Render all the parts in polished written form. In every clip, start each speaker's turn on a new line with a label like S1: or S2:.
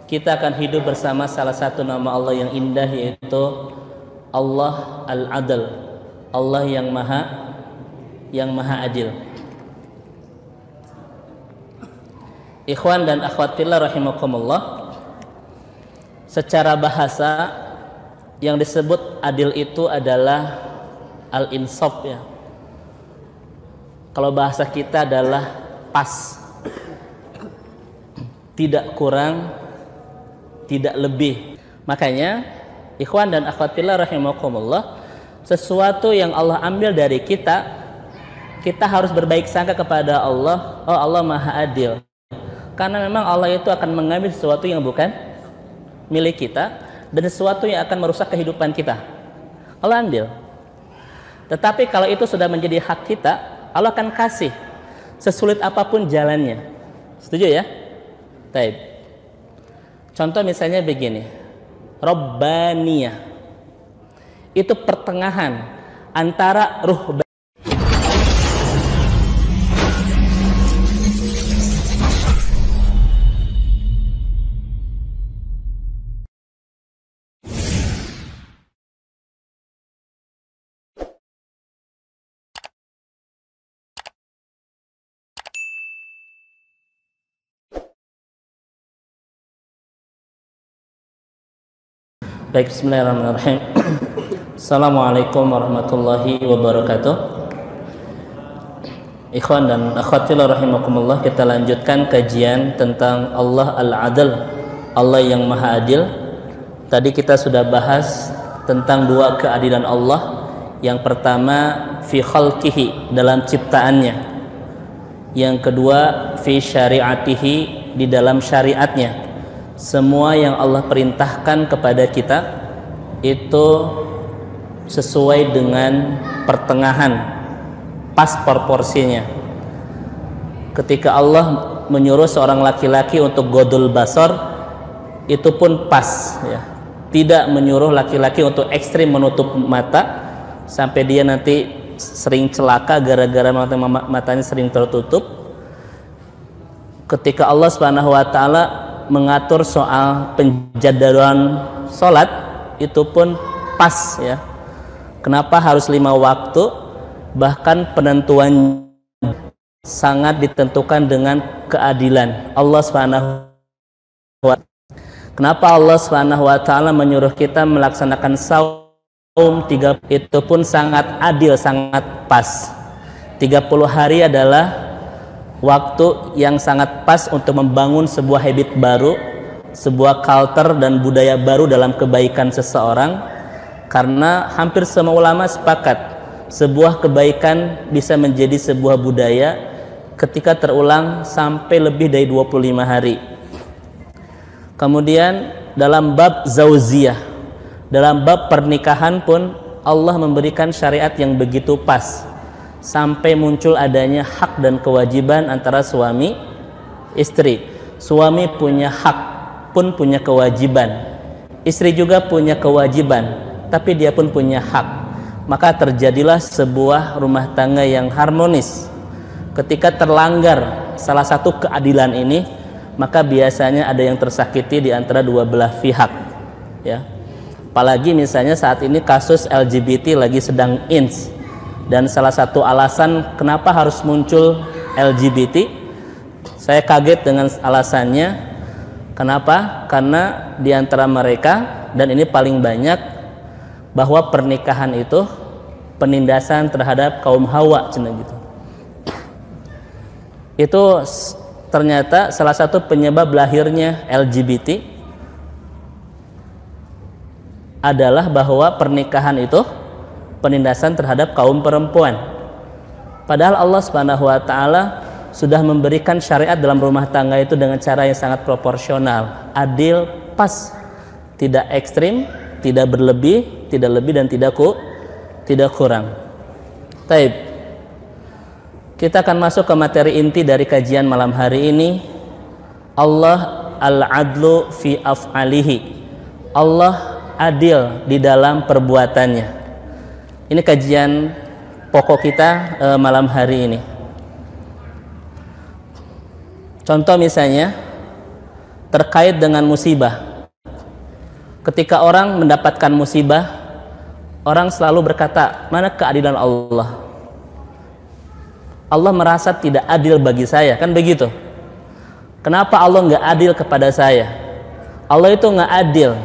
S1: kita akan hidup bersama salah satu nama Allah yang indah, yaitu Allah Al-Adl, Allah yang maha adil. Ikhwan dan akhwat fillah rahimakumullah, secara bahasa yang disebut adil itu adalah al-insaf ya. Kalau bahasa kita adalah pas, tidak kurang, tidak lebih. Makanya ikhwan dan akhwat fillah rahimakumullah, sesuatu yang Allah ambil dari kita, kita harus berbaik sangka kepada Allah. Oh, Allah maha adil. Karena memang Allah itu akan mengambil sesuatu yang bukan milik kita dan sesuatu yang akan merusak kehidupan kita. Allah ambil. Tetapi kalau itu sudah menjadi hak kita, Allah akan kasih sesulit apapun jalannya. Setuju ya? Baik. Contoh misalnya begini, Rabbaniyah itu pertengahan antara ruh. Baik, bismillahirrahmanirrahim. Assalamualaikum warahmatullahi wabarakatuh. Ikhwan dan akhwat fillah rahimakumullah, kita lanjutkan kajian tentang Allah Al-Adl, Allah yang maha adil. Tadi kita sudah bahas tentang dua keadilan Allah. Yang pertama fi khalqihi, dalam ciptaannya. Yang kedua fi syariatihi, di dalam syariatnya. Semua yang Allah perintahkan kepada kita itu sesuai dengan pertengahan, pas proporsinya. Ketika Allah menyuruh seorang laki-laki untuk godul basar, itu pun pas ya. Tidak menyuruh laki-laki untuk ekstrim menutup mata sampai dia nanti sering celaka gara-gara matanya sering tertutup. Ketika Allah Subhanahu wa taala mengatur soal penjadwalan sholat, itu pun pas ya. Kenapa harus 5 waktu? Bahkan penentuan sangat ditentukan dengan keadilan Allah Subhanahu wa ta'ala. Kenapa Allah Subhanahu wa ta'ala menyuruh kita melaksanakan saum 3, itu pun sangat adil, sangat pas. 30 hari adalah waktu yang sangat pas untuk membangun sebuah habit baru, sebuah culture dan budaya baru dalam kebaikan seseorang. Karena hampir semua ulama sepakat, sebuah kebaikan bisa menjadi sebuah budaya ketika terulang sampai lebih dari 25 hari. Kemudian dalam bab zauziyah, dalam bab pernikahan pun Allah memberikan syariat yang begitu pas, sampai muncul adanya hak dan kewajiban antara suami istri. Suami punya hak pun punya kewajiban, istri juga punya kewajiban, tapi dia pun punya hak. Maka terjadilah sebuah rumah tangga yang harmonis. Ketika terlanggar salah satu keadilan ini, maka biasanya ada yang tersakiti di antara dua belah pihak ya. Apalagi misalnya saat ini kasus LGBT lagi sedang ins. Dan salah satu alasan kenapa harus muncul LGBT, saya kaget dengan alasannya. Kenapa? Karena di antara mereka, dan ini paling banyak, bahwa pernikahan itu penindasan terhadap kaum Hawa, gitu. Itu ternyata salah satu penyebab lahirnya LGBT adalah bahwa pernikahan itu penindasan terhadap kaum perempuan. Padahal Allah Subhanahu wa taala sudah memberikan syariat dalam rumah tangga itu dengan cara yang sangat proporsional, adil, pas, tidak ekstrim, tidak berlebih, tidak lebih dan tidak kurang. Taib. Kita akan masuk ke materi inti dari kajian malam hari ini. Allah al-adlu fi af'alihi. Allah adil di dalam perbuatannya. Ini kajian pokok kita malam hari ini. Contoh misalnya, terkait dengan musibah. Ketika orang mendapatkan musibah, orang selalu berkata, mana keadilan Allah? Allah merasa tidak adil bagi saya, kan begitu? Kenapa Allah nggak adil kepada saya? Allah itu nggak adil.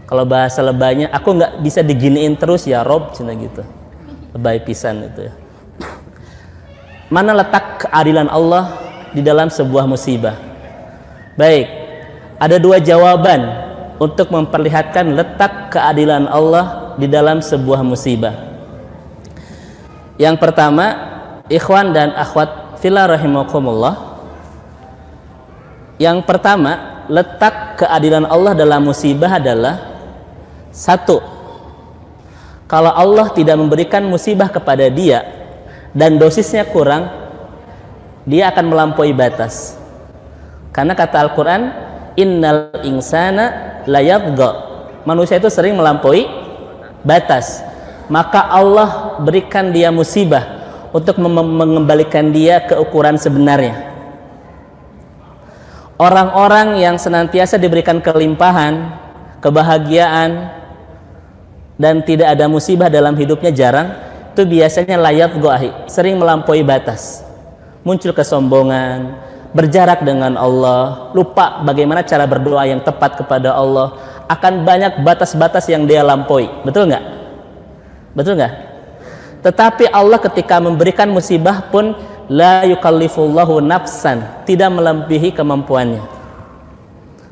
S1: Kalau bahasa lebaynya, aku nggak bisa diginiin terus ya Rob, cina gitu. Lebay pisan itu ya. Mana letak keadilan Allah di dalam sebuah musibah? Baik, ada dua jawaban untuk memperlihatkan letak keadilan Allah di dalam sebuah musibah. Yang pertama, ikhwan dan akhwat fillah rahimakumullah. Yang pertama, letak keadilan Allah dalam musibah adalah satu, kalau Allah tidak memberikan musibah kepada dia dan dosisnya kurang, dia akan melampaui batas. Karena kata Al-Quran, innal insana layadgha, manusia itu sering melampaui batas. Maka Allah berikan dia musibah untuk mengembalikan dia ke ukuran sebenarnya. Orang-orang yang senantiasa diberikan kelimpahan, kebahagiaan, dan tidak ada musibah dalam hidupnya jarang, itu biasanya layat goahi, sering melampaui batas, muncul kesombongan, berjarak dengan Allah, lupa bagaimana cara berdoa yang tepat kepada Allah, akan banyak batas-batas yang dia lampaui. Betul nggak? Betul nggak? Tetapi Allah ketika memberikan musibah pun la yukallifullahu nafsan, tidak melebihi kemampuannya.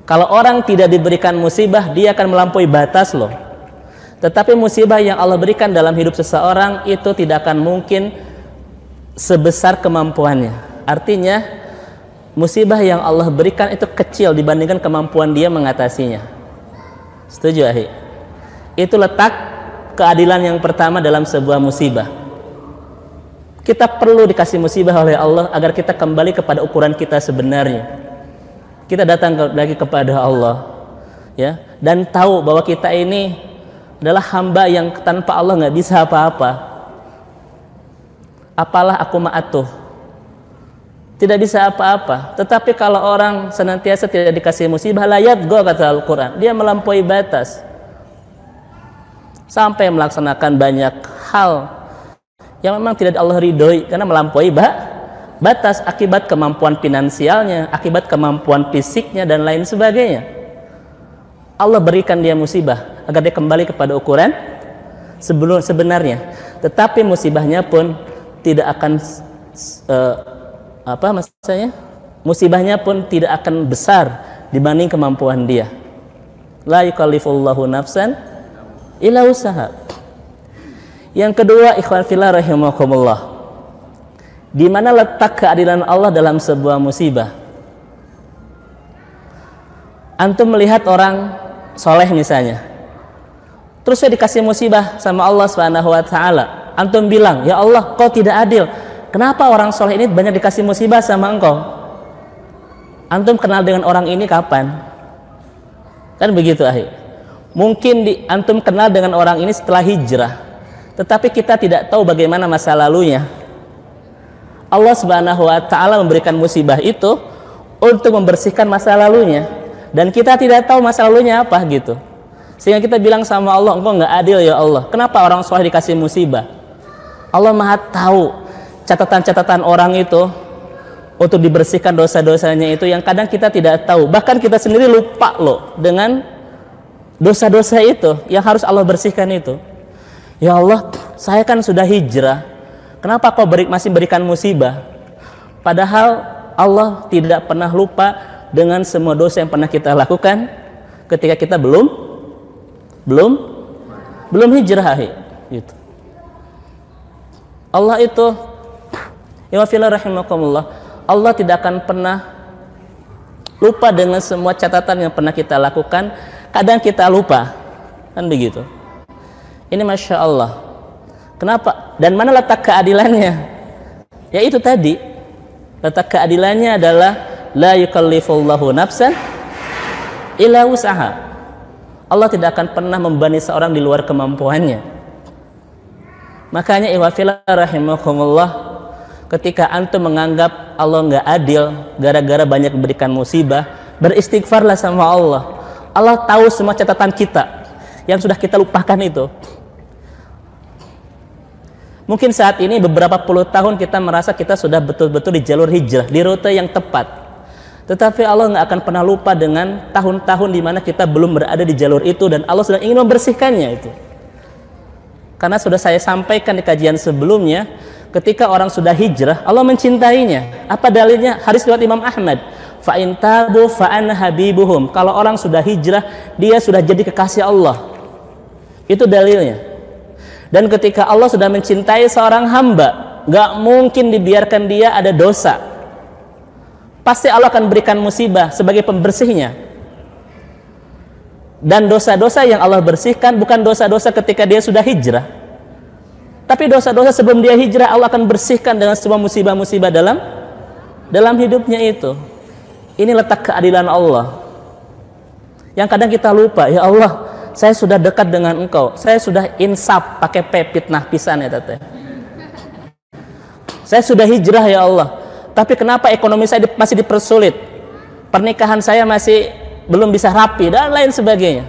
S1: Kalau orang tidak diberikan musibah, dia akan melampaui batas loh. Tetapi musibah yang Allah berikan dalam hidup seseorang itu tidak akan mungkin sebesar kemampuannya. Artinya musibah yang Allah berikan itu kecil dibandingkan kemampuan dia mengatasinya. Setuju ahi? Itu letak keadilan yang pertama dalam sebuah musibah. Kita perlu dikasih musibah oleh Allah agar kita kembali kepada ukuran kita sebenarnya. Kita datang lagi kepada Allah, ya, dan tahu bahwa kita ini adalah hamba yang tanpa Allah nggak bisa apa-apa. Apalah aku ma'atuh, tidak bisa apa-apa. Tetapi kalau orang senantiasa tidak dikasih musibah, layat go, kata Al-Quran, dia melampaui batas sampai melaksanakan banyak hal yang memang tidak Allah ridhoi karena melampaui batas akibat kemampuan finansialnya, akibat kemampuan fisiknya dan lain sebagainya. Allah berikan dia musibah agar dia kembali kepada ukuran sebenarnya. Tetapi musibahnya pun tidak akan musibahnya pun tidak akan besar dibanding kemampuan dia. La yukallifullahu nafsan illa usaha. Yang kedua, ikhwan fillah rahimakumullah, di mana letak keadilan Allah dalam sebuah musibah? Antum melihat orang soleh misalnya, terus saya dikasih musibah sama Allah Subhanahu wa ta'ala, antum bilang, ya Allah, kau tidak adil, kenapa orang soleh ini banyak dikasih musibah sama engkau? Antum kenal dengan orang ini kapan? Kan begitu ahi. Mungkin antum kenal dengan orang ini setelah hijrah, tetapi kita tidak tahu bagaimana masa lalunya. Allah Subhanahu wa ta'ala memberikan musibah itu untuk membersihkan masa lalunya, dan kita tidak tahu masa lalunya apa gitu, sehingga kita bilang sama Allah, engkau nggak adil ya Allah, kenapa orang soleh dikasih musibah? Allah maha tahu catatan-catatan orang itu untuk dibersihkan dosa-dosanya itu yang kadang kita tidak tahu, bahkan kita sendiri lupa loh dengan dosa-dosa itu yang harus Allah bersihkan itu. Ya Allah, saya kan sudah hijrah, kenapa kau masih berikan musibah? Padahal Allah tidak pernah lupa dengan semua dosa yang pernah kita lakukan ketika kita belum hijrah gitu. Allah itu, ya fillah rahimakumullah, Allah tidak akan pernah lupa dengan semua catatan yang pernah kita lakukan. Kadang kita lupa, kan begitu. Ini masya Allah. Kenapa? Dan mana letak keadilannya? Ya itu tadi, letak keadilannya adalah la yukallifullahu nafsan illa usaha. Allah tidak akan pernah membebani seorang di luar kemampuannya. Makanya iwafillah rahimakumullah, ketika antum menganggap Allah nggak adil gara-gara banyak memberikan musibah, Beristighfarlah sama Allah. Allah tahu semua catatan kita yang sudah kita lupakan itu. Mungkin saat ini beberapa puluh tahun kita merasa kita sudah betul-betul di jalur hijrah, di rute yang tepat. Tetapi Allah nggak akan pernah lupa dengan tahun-tahun di mana kita belum berada di jalur itu, dan Allah sudah ingin membersihkannya itu. Karena sudah saya sampaikan di kajian sebelumnya, ketika orang sudah hijrah, Allah mencintainya. Apa dalilnya? Hadis riwayat Imam Ahmad. Fa in tabu fa ana habibuhum. Kalau orang sudah hijrah, dia sudah jadi kekasih Allah. Itu dalilnya. Dan ketika Allah sudah mencintai seorang hamba, nggak mungkin dibiarkan dia ada dosa. Pasti Allah akan berikan musibah sebagai pembersihnya. Dan dosa-dosa yang Allah bersihkan bukan dosa-dosa ketika dia sudah hijrah, tapi dosa-dosa sebelum dia hijrah Allah akan bersihkan dengan semua musibah-musibah dalam hidupnya itu. Ini letak keadilan Allah yang kadang kita lupa. Ya Allah, saya sudah dekat dengan Engkau, saya sudah insaf pakai fitnah pisan ya tete. Saya sudah hijrah ya Allah, tapi kenapa ekonomi saya masih dipersulit, pernikahan saya masih belum bisa rapi dan lain sebagainya.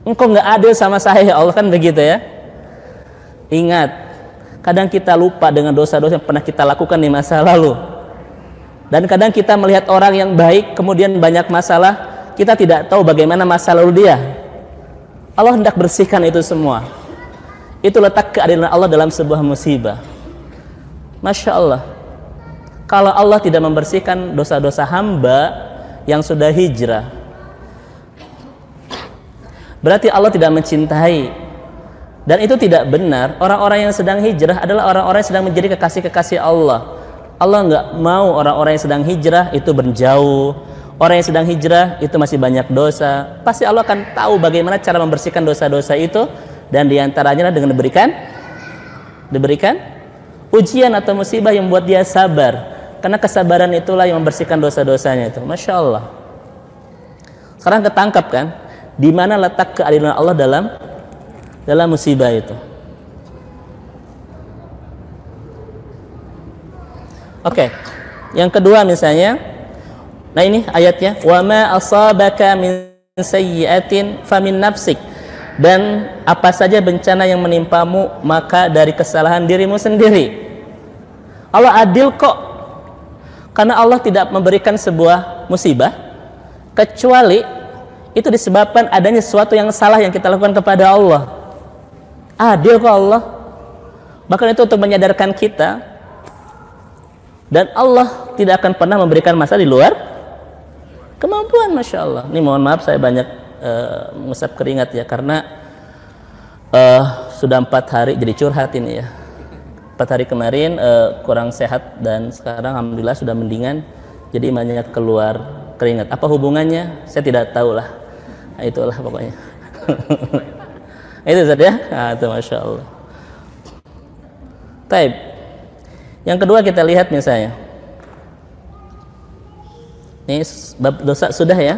S1: Engkau nggak adil sama saya ya Allah, kan begitu ya. Ingat, kadang kita lupa dengan dosa-dosa yang pernah kita lakukan di masa lalu. Dan kadang kita melihat orang yang baik kemudian banyak masalah, kita tidak tahu bagaimana masa lalu dia. Allah hendak bersihkan itu semua. Itu letak keadilan Allah dalam sebuah musibah. Masya Allah, kalau Allah tidak membersihkan dosa-dosa hamba yang sudah hijrah, berarti Allah tidak mencintai. Dan itu tidak benar. Orang-orang yang sedang hijrah adalah orang-orang yang sedang menjadi kekasih-kekasih Allah. Allah nggak mau orang-orang yang sedang hijrah itu berjauh. Orang yang sedang hijrah itu masih banyak dosa. Pasti Allah akan tahu bagaimana cara membersihkan dosa-dosa itu, dan diantaranya dengan diberikan ujian atau musibah yang membuat dia sabar. Karena kesabaran itulah yang membersihkan dosa-dosanya itu. Masya Allah. Sekarang ketangkap kan, di mana letak keadilan Allah dalam musibah itu. Oke. Yang kedua misalnya, nah ini ayatnya, wa ma asabaka min sayyi'atin famin nafsik. Dan apa saja bencana yang menimpamu maka dari kesalahan dirimu sendiri. Allah adil kok. Karena Allah tidak memberikan sebuah musibah kecuali itu disebabkan adanya sesuatu yang salah yang kita lakukan kepada Allah. Adil kok Allah. Bahkan itu untuk menyadarkan kita. Dan Allah tidak akan pernah memberikan masalah di luar kemampuan. Masya Allah. Ini mohon maaf saya banyak mengusap keringat ya, karena sudah 4 hari jadi curhat ini ya. 4 hari kemarin kurang sehat, dan sekarang alhamdulillah sudah mendingan, jadi banyak keluar keringat. Apa hubungannya? Saya tidak tahu lah. Nah, itulah pokoknya. Itu Ustaz ya. Nah, itu Masya Allah. Taib. Yang kedua kita lihat misalnya, ini bab dosa sudah ya.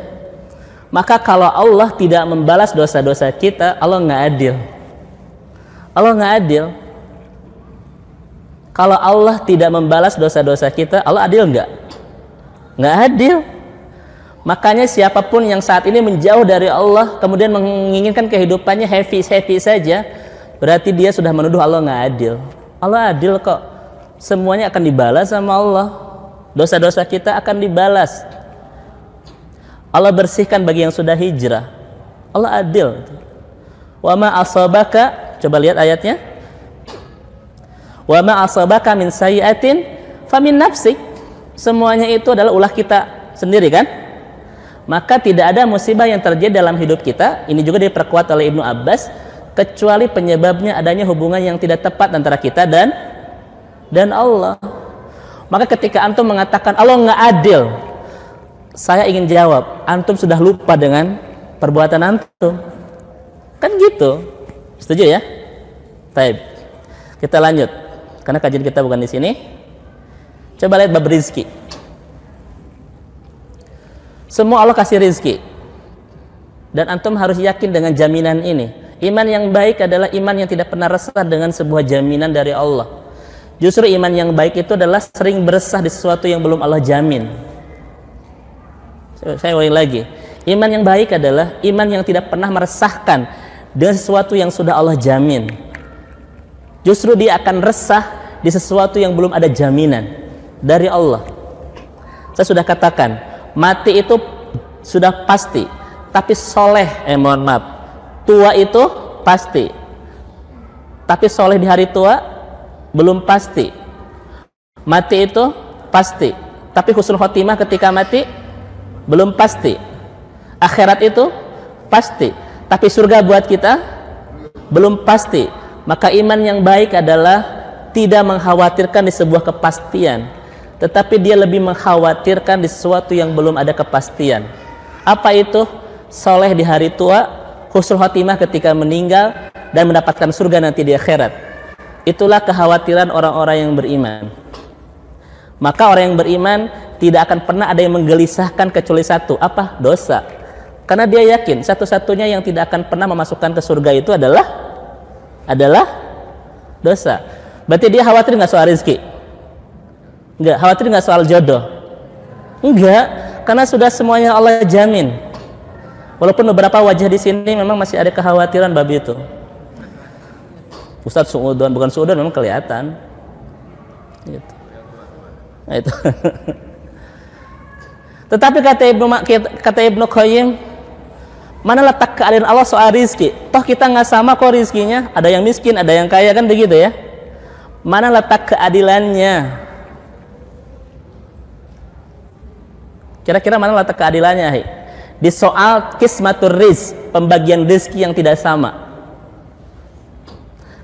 S1: Maka kalau Allah tidak membalas dosa-dosa kita, Allah nggak adil. Allah nggak adil. Kalau Allah tidak membalas dosa-dosa kita, Allah adil nggak? Nggak adil. Makanya siapapun yang saat ini menjauh dari Allah, kemudian menginginkan kehidupannya happy saja, berarti dia sudah menuduh Allah nggak adil. Allah adil kok. Semuanya akan dibalas sama Allah. Dosa-dosa kita akan dibalas. Allah bersihkan bagi yang sudah hijrah. Allah adil. Wa ma asabaka, coba lihat ayatnya. Wa ma asabaka min sayyi'atin famin nafsik. Semuanya itu adalah ulah kita sendiri kan? Maka tidak ada musibah yang terjadi dalam hidup kita, ini juga diperkuat oleh Ibnu Abbas, kecuali penyebabnya adanya hubungan yang tidak tepat antara kita dan Allah. Maka ketika antum mengatakan Allah nggak adil, saya ingin jawab, antum sudah lupa dengan perbuatan antum. Kan gitu. Setuju ya? Baik. Kita lanjut. Karena kajian kita bukan di sini. Coba lihat bab rizki. Semua Allah kasih rizki. Dan antum harus yakin dengan jaminan ini. Iman yang baik adalah iman yang tidak pernah resah dengan sebuah jaminan dari Allah. Justru iman yang baik itu adalah sering beresah di sesuatu yang belum Allah jamin. Saya ulangi lagi. Iman yang baik adalah iman yang tidak pernah meresahkan dengan sesuatu yang sudah Allah jamin. Justru dia akan resah di sesuatu yang belum ada jaminan dari Allah. Saya sudah katakan, mati itu sudah pasti, tapi soleh, mohon maaf, tua itu pasti, tapi soleh di hari tua belum pasti. Mati itu pasti, tapi husnul khotimah ketika mati belum pasti. Akhirat itu pasti, tapi surga buat kita belum pasti. Maka iman yang baik adalah tidak mengkhawatirkan di sebuah kepastian, tetapi dia lebih mengkhawatirkan di sesuatu yang belum ada kepastian. Apa itu? Soleh di hari tua, husnul khotimah ketika meninggal, dan mendapatkan surga nanti di akhirat. Itulah kekhawatiran orang-orang yang beriman. Maka orang yang beriman tidak akan pernah ada yang menggelisahkan kecuali satu, apa? Dosa. Karena dia yakin satu-satunya yang tidak akan pernah memasukkan ke surga itu adalah dosa. Berarti dia khawatir nggak soal rezeki? Enggak. Khawatir nggak soal jodoh? Enggak, karena sudah semuanya Allah jamin. Walaupun beberapa wajah di sini memang masih ada kekhawatiran bab itu. Ustadz suudon, bukan suudon, memang kelihatan. Gitu. Nah, itu. Tetapi kata Ibnu Qayyim, mana letak keadilan Allah soal rizki? Toh kita nggak sama kok rizkinya. Ada yang miskin, ada yang kaya, kan begitu ya. Mana letak keadilannya? Kira-kira mana letak keadilannya? Di soal kismatur rizq, pembagian rizki yang tidak sama.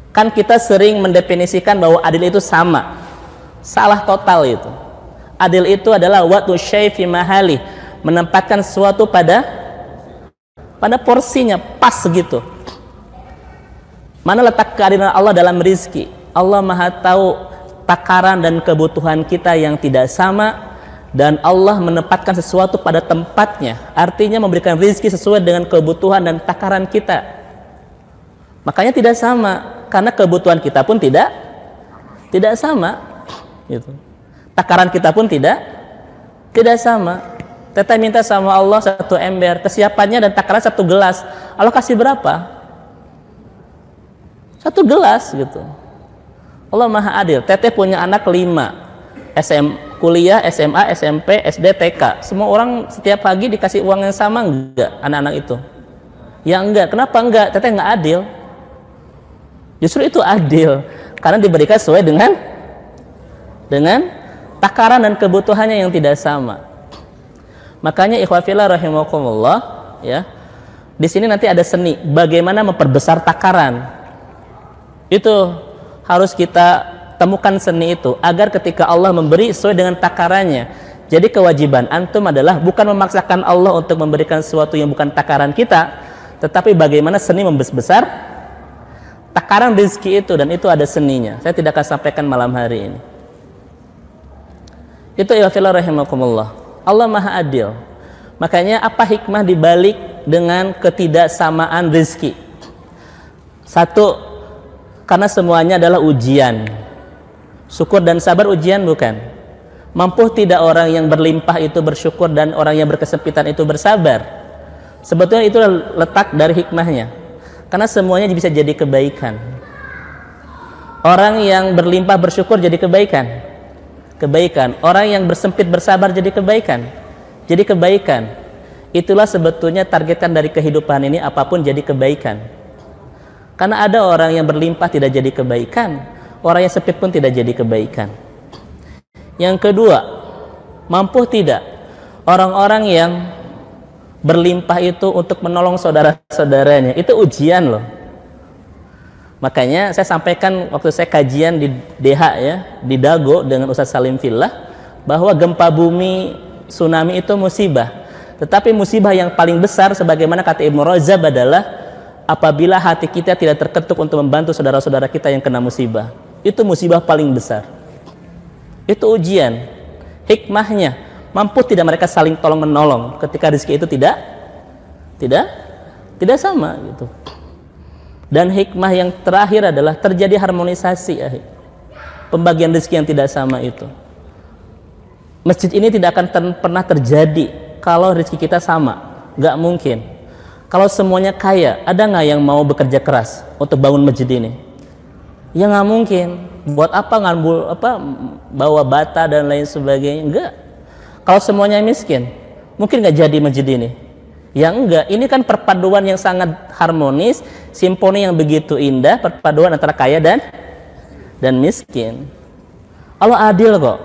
S1: Kan kita sering mendefinisikan bahwa adil itu sama. Salah total itu. Adil itu adalah watu syai' fi mahali, menempatkan sesuatu pada porsinya, pas segitu. Mana letak keadilan Allah dalam rizki? Allah Maha tahu takaran dan kebutuhan kita yang tidak sama, dan Allah menempatkan sesuatu pada tempatnya. Artinya memberikan rizki sesuai dengan kebutuhan dan takaran kita. Makanya tidak sama, karena kebutuhan kita pun tidak sama. Gitu. Takaran kita pun tidak sama. Teteh minta sama Allah 1 ember, kesiapannya dan takaran 1 gelas. Allah kasih berapa? 1 gelas gitu. Allah Maha adil. Teteh punya anak 5, kuliah, SMA, SMP, SD, TK. Semua orang setiap pagi dikasih uang yang sama enggak anak-anak itu? Ya enggak. Kenapa enggak? Teteh enggak adil. Justru itu adil, karena diberikan sesuai dengan takaran dan kebutuhannya yang tidak sama. Makanya ikhwafillah rahimakumullah, ya. Di sini nanti ada seni bagaimana memperbesar takaran. Itu harus kita temukan seni itu agar ketika Allah memberi sesuai dengan takarannya. Jadi kewajiban antum adalah bukan memaksakan Allah untuk memberikan sesuatu yang bukan takaran kita, tetapi bagaimana seni membesar takaran rezeki itu, dan itu ada seninya. Saya tidak akan sampaikan malam hari ini. Itu ikhwafillah rahimakumullah. Allah Maha adil. Makanya apa hikmah dibalik dengan ketidaksamaan rezeki? 1, karena semuanya adalah ujian. Syukur dan sabar ujian bukan? Mampu tidak orang yang berlimpah itu bersyukur dan orang yang berkesempitan itu bersabar? Sebetulnya itu letak dari hikmahnya. Karena semuanya bisa jadi kebaikan. Orang yang berlimpah bersyukur jadi kebaikan. Orang yang bersempit bersabar jadi kebaikan. Itulah sebetulnya targetan dari kehidupan ini, apapun jadi kebaikan. Karena ada orang yang berlimpah tidak jadi kebaikan, orang yang sempit pun tidak jadi kebaikan. Yang kedua, mampu tidak orang-orang yang berlimpah itu untuk menolong saudara-saudaranya, itu ujian loh. Makanya saya sampaikan waktu saya kajian di DH ya, di Dago dengan Ustadz Salim Fillah, bahwa gempa bumi, tsunami itu musibah. Tetapi musibah yang paling besar sebagaimana kata Ibnu Rajab adalah apabila hati kita tidak terketuk untuk membantu saudara-saudara kita yang kena musibah. Itu musibah paling besar. Itu ujian. Hikmahnya, mampu tidak mereka saling tolong menolong ketika rezeki itu tidak sama gitu. Dan hikmah yang terakhir adalah terjadi harmonisasi pembagian rezeki yang tidak sama itu. Masjid ini tidak akan pernah terjadi kalau rezeki kita sama? Nggak mungkin. Kalau semuanya kaya, ada nggak yang mau bekerja keras untuk bangun masjid ini? Ya nggak mungkin. Buat apa ngambul bawa bata dan lain sebagainya? Enggak. Kalau semuanya miskin, mungkin nggak jadi masjid ini. Ya enggak. Ini kan perpaduan yang sangat harmonis, simfoni yang begitu indah, perpaduan antara kaya dan miskin. Allah adil kok.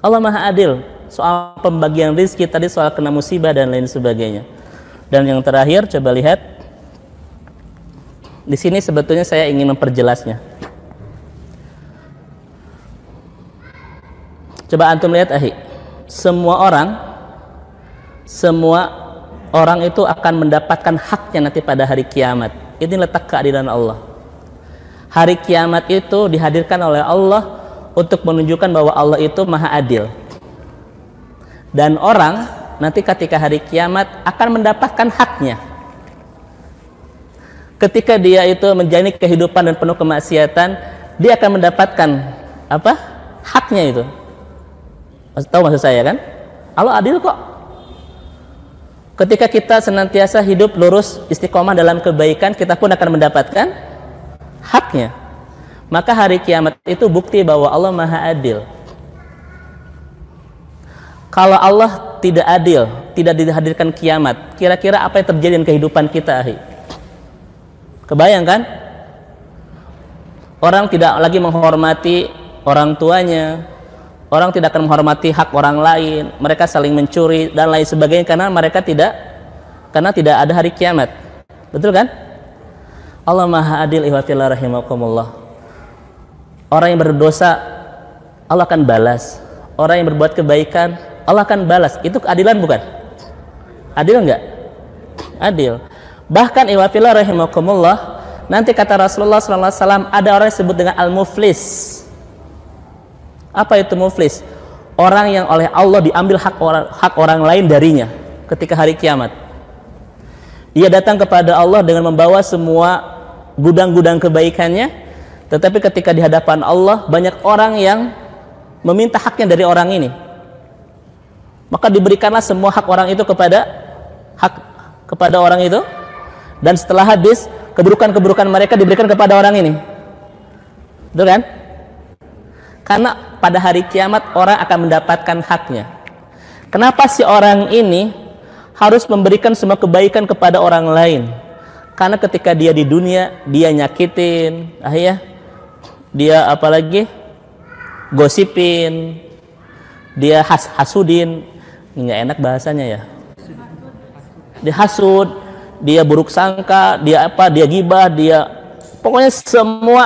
S1: Allah maha adil. Soal pembagian rezeki tadi, soal kena musibah dan lain sebagainya. Dan yang terakhir, coba lihat. Di sini sebetulnya saya ingin memperjelasnya. Coba antum lihat, semua orang itu akan mendapatkan haknya nanti pada hari kiamat. Ini letak keadilan Allah. Hari kiamat itu dihadirkan oleh Allah untuk menunjukkan bahwa Allah itu maha adil. Dan orang nanti ketika hari kiamat akan mendapatkan haknya. Ketika dia itu menjalani kehidupan dan penuh kemaksiatan, dia akan mendapatkan apa? Haknya itu. Tahu maksud saya kan? Allah adil kok. Ketika kita senantiasa hidup lurus istiqomah dalam kebaikan, kita pun akan mendapatkan haknya. Maka hari kiamat itu bukti bahwa Allah maha adil. Kalau Allah tidak adil, tidak dihadirkan kiamat, kira-kira apa yang terjadi dengan kehidupan kita, Kebayang kan? Orang tidak lagi menghormati orang tuanya, orang tidak akan menghormati hak orang lain, mereka saling mencuri dan lain sebagainya karena tidak ada hari kiamat. Betul kan? Allah maha adil, ihwatillah rahimakumullah. Orang yang berdosa Allah akan balas, orang yang berbuat kebaikan Allah akan balas. Itu keadilan bukan? Adil enggak? Adil. Bahkan ihwatillah rahimakumullah, nanti kata Rasulullah SAW, ada orang yang disebut dengan al-muflis. Apa itu muflis? Orang yang oleh Allah diambil hak orang lain darinya ketika hari kiamat. Dia datang kepada Allah dengan membawa semua gudang-gudang kebaikannya, tetapi ketika di hadapan Allah banyak orang yang meminta haknya dari orang ini. Maka diberikanlah semua hak orang itu kepada orang itu, dan setelah habis keburukan-keburukan mereka diberikan kepada orang ini. Betul kan? Karena pada hari kiamat orang akan mendapatkan haknya. Kenapa si orang ini harus memberikan semua kebaikan kepada orang lain? Karena ketika dia di dunia dia nyakitin, dia apalagi gosipin, dia hasudin, nggak enak bahasanya ya. Dia hasud, dia buruk sangka, dia gibah, pokoknya semua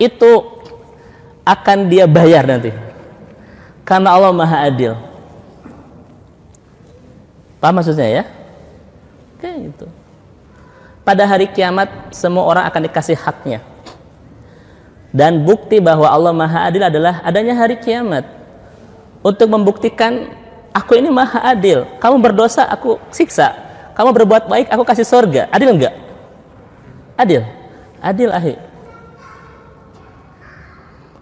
S1: itu akan dia bayar nanti. Karena Allah maha adil. Paham maksudnya ya? Kayak gitu. Pada hari kiamat semua orang akan dikasih haknya. Dan bukti bahwa Allah maha adil adalah adanya hari kiamat. Untuk membuktikan aku ini maha adil. Kamu berdosa aku siksa, kamu berbuat baik aku kasih surga. Adil enggak? Adil. Adil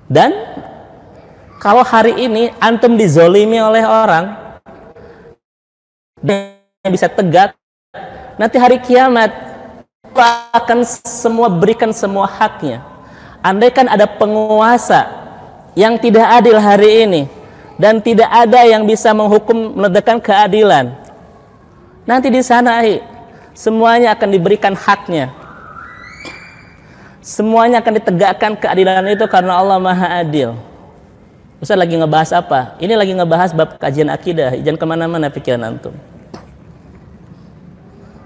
S1: Dan kalau hari ini antum dizolimi oleh orang yang bisa tegak, nanti hari kiamat Allah akan semua berikan semua haknya. Andaikan ada penguasa yang tidak adil hari ini dan tidak ada yang bisa menghukum menegakkan keadilan, nanti di sana semuanya akan diberikan haknya. Semuanya akan ditegakkan keadilan itu karena Allah maha adil. Ustaz lagi ngebahas apa? Ini lagi ngebahas bab kajian akidah. Jangan kemana-mana pikiran antum.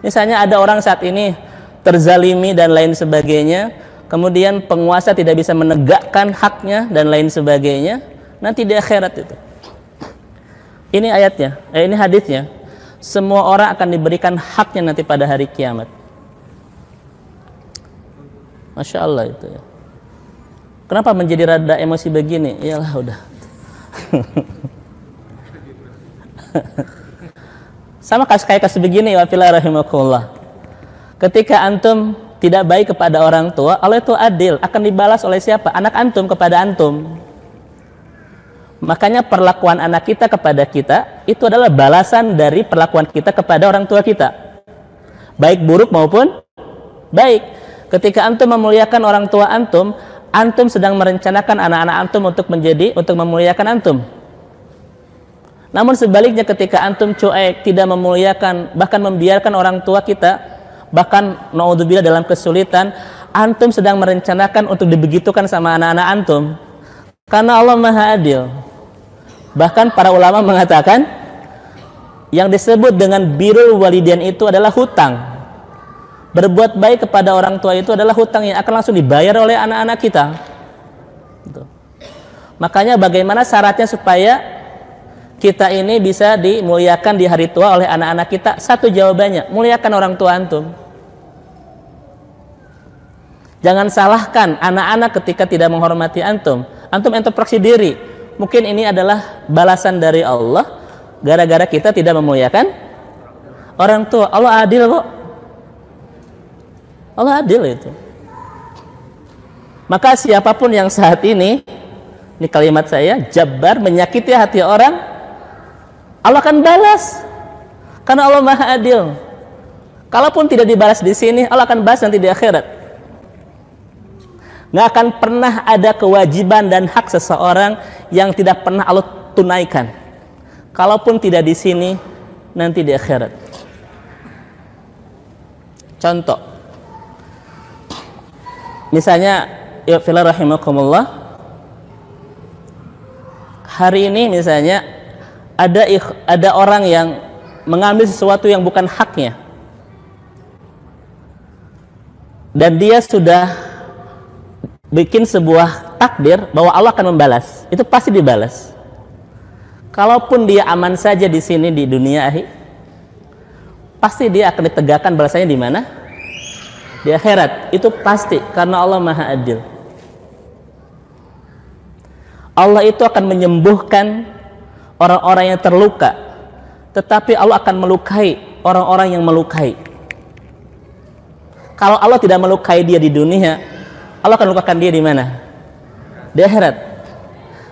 S1: Misalnya ada orang saat ini terzalimi dan lain sebagainya, kemudian penguasa tidak bisa menegakkan haknya dan lain sebagainya, nanti di akhirat itu. Ini ayatnya, ini hadisnya. Semua orang akan diberikan haknya nanti pada hari kiamat. Masya Allah itu ya. Kenapa menjadi rada emosi begini? Iyalah udah. Sama kayak kasus begini, wafilah rahimakumullah. Ketika antum tidak baik kepada orang tua, Allah itu adil, akan dibalas oleh siapa? Anak antum kepada antum. Makanya perlakuan anak kita kepada kita itu adalah balasan dari perlakuan kita kepada orang tua kita, baik buruk maupun baik. Ketika antum memuliakan orang tua antum, antum sedang merencanakan anak-anak antum untuk memuliakan antum. Namun sebaliknya, ketika antum cuek, tidak memuliakan, bahkan membiarkan orang tua kita, bahkan naudzubillah dalam kesulitan, antum sedang merencanakan untuk dibegitukan sama anak-anak antum. Karena Allah Maha Adil. Bahkan para ulama mengatakan yang disebut dengan birrul walidain itu adalah hutang. Berbuat baik kepada orang tua itu adalah hutang yang akan langsung dibayar oleh anak-anak kita. Makanya bagaimana syaratnya supaya kita ini bisa dimuliakan di hari tua oleh anak-anak kita? Satu jawabannya, muliakan orang tua antum. Jangan salahkan anak-anak ketika tidak menghormati antum. Antum introspeksi diri. Mungkin ini adalah balasan dari Allah gara-gara kita tidak memuliakan orang tua. Allah adil kok. Allah adil itu. Maka siapapun yang saat ini kalimat saya, Jabbar, menyakiti hati orang, Allah akan balas. Karena Allah Maha Adil. Kalaupun tidak dibalas di sini, Allah akan balas nanti di akhirat. Nggak akan pernah ada kewajiban dan hak seseorang yang tidak pernah Allah tunaikan. Kalaupun tidak di sini, nanti di akhirat. Contoh, misalnya, ya fillah rahimakumullah, hari ini misalnya ada orang yang mengambil sesuatu yang bukan haknya, dan dia sudah bikin sebuah takdir bahwa Allah akan membalas, itu pasti dibalas. Kalaupun dia aman saja di sini di dunia, pasti dia akan ditegakkan balasannya di mana? Di akhirat. Itu pasti, karena Allah Maha Adil. Allah itu akan menyembuhkan orang-orang yang terluka, tetapi Allah akan melukai orang-orang yang melukai. Kalau Allah tidak melukai dia di dunia, Allah akan lukakan dia di mana? Di akhirat.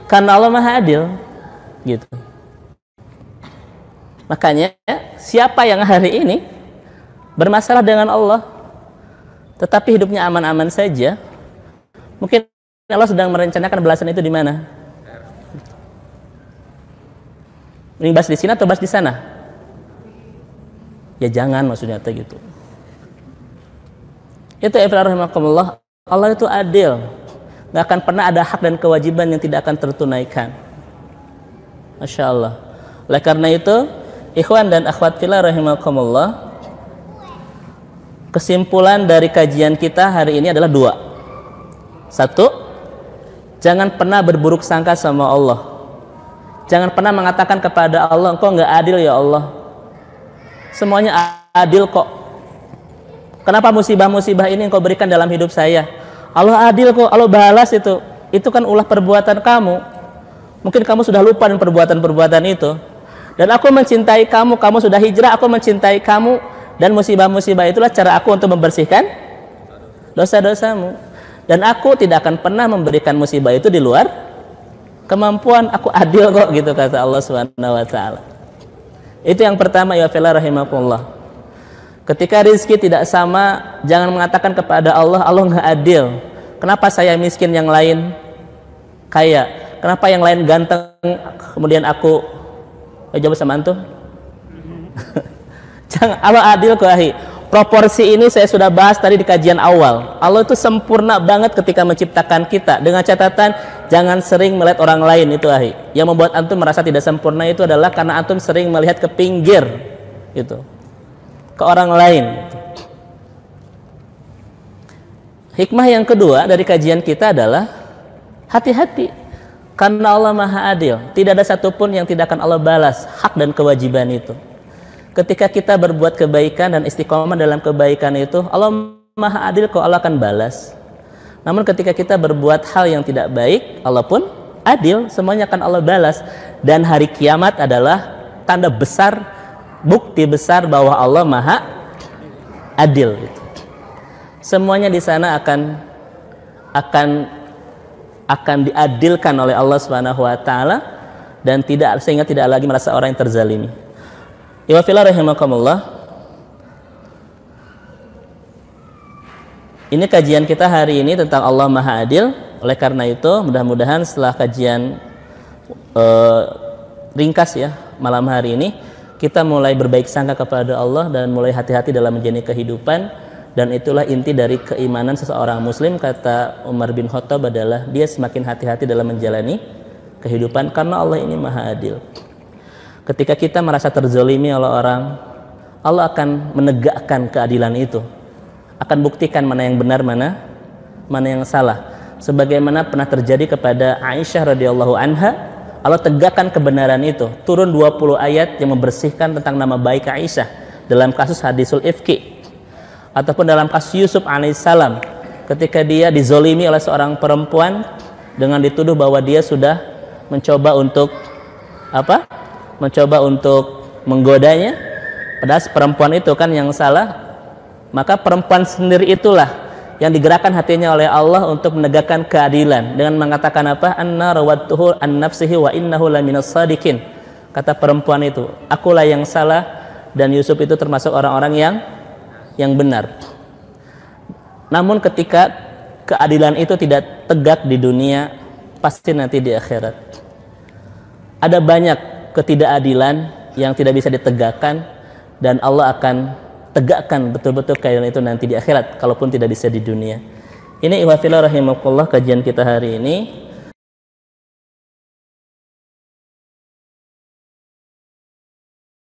S1: Karena Allah Maha Adil, gitu. Makanya siapa yang hari ini bermasalah dengan Allah, tetapi hidupnya aman-aman saja, mungkin Allah sedang merencanakan balasan itu di mana? Ini bahas di sini atau bahas di sana? Ya jangan, maksudnya gitu. Itu rahimakumullah. Allah itu adil, nggak akan pernah ada hak dan kewajiban yang tidak akan tertunaikan. Masya Allah. Oleh karena itu, ikhwan dan akhwat fillah rahimakumullah, kesimpulan dari kajian kita hari ini adalah dua. Satu, jangan pernah berburuk sangka sama Allah. Jangan pernah mengatakan kepada Allah, engkau nggak adil ya Allah. Semuanya adil kok. Kenapa musibah-musibah ini engkau berikan dalam hidup saya? Allah adil kok, Allah balas itu. Itu kan ulah perbuatan kamu. Mungkin kamu sudah lupa dengan perbuatan-perbuatan itu. Dan aku mencintai kamu, kamu sudah hijrah, aku mencintai kamu. Dan musibah-musibah itulah cara aku untuk membersihkan dosa-dosamu. Dan aku tidak akan pernah memberikan musibah itu di luar kemampuan. Aku adil kok, gitu kata Allah Subhanahu wa taala. Itu yang pertama, ya fillah rahimakumullah. Ketika rizki tidak sama, jangan mengatakan kepada Allah, Allah nggak adil. Kenapa saya miskin, yang lain kaya? Kenapa yang lain ganteng, kemudian aku jawab sama antum? Jangan, Allah adil kok. Proporsi ini saya sudah bahas tadi di kajian awal. Allah itu sempurna banget ketika menciptakan kita. Dengan catatan, jangan sering melihat orang lain itu Yang membuat antum merasa tidak sempurna itu adalah karena antum sering melihat ke pinggir, gitu, ke orang lain. Hikmah yang kedua dari kajian kita adalah hati-hati, karena Allah Maha Adil. Tidak ada satupun yang tidak akan Allah balas hak dan kewajiban itu. Ketika kita berbuat kebaikan dan istiqomah dalam kebaikan itu, Allah Maha Adil kok, Allah akan balas. Namun ketika kita berbuat hal yang tidak baik, Allah pun adil, semuanya akan Allah balas. Dan hari kiamat adalah tanda besar, bukti besar bahwa Allah Maha Adil. Semuanya di sana akan diadilkan oleh Allah Subhanahu wa taala, dan sehingga tidak lagi merasa orang yang terzalimi. Iwa fillah rahimakumullah. Ini kajian kita hari ini tentang Allah Maha Adil. Oleh karena itu, mudah-mudahan setelah kajian ringkas ya malam hari ini, kita mulai berbaik sangka kepada Allah dan mulai hati-hati dalam menjalani kehidupan. Dan itulah inti dari keimanan seseorang muslim, kata Umar bin Khattab, adalah dia semakin hati-hati dalam menjalani kehidupan karena Allah ini Maha Adil. Ketika kita merasa terzolimi oleh orang, Allah akan menegakkan keadilan itu, akan buktikan mana yang benar, mana yang salah. Sebagaimana pernah terjadi kepada Aisyah radhiyallahu anha, Allah tegakkan kebenaran itu. Turun 20 ayat yang membersihkan tentang nama baik Aisyah dalam kasus hadisul ifki, ataupun dalam kasus Yusuf alaihissalam ketika dia dizolimi oleh seorang perempuan dengan dituduh bahwa dia sudah mencoba untuk menggodanya, padahal perempuan itu kan yang salah. Maka perempuan sendiri itulah yang digerakkan hatinya oleh Allah untuk menegakkan keadilan dengan mengatakan apa? Anna rawattuhu an nafsihi wa innahu laminas sadiqin. Kata perempuan itu, akulah yang salah dan Yusuf itu termasuk orang-orang yang benar. Namun ketika keadilan itu tidak tegak di dunia, pasti nanti di akhirat ada banyak ketidakadilan yang tidak bisa ditegakkan, dan Allah akan tegakkan betul-betul keadilan itu nanti di akhirat, kalaupun tidak bisa di dunia. Ini ihwa fillah rahimakumullah, kajian kita hari ini.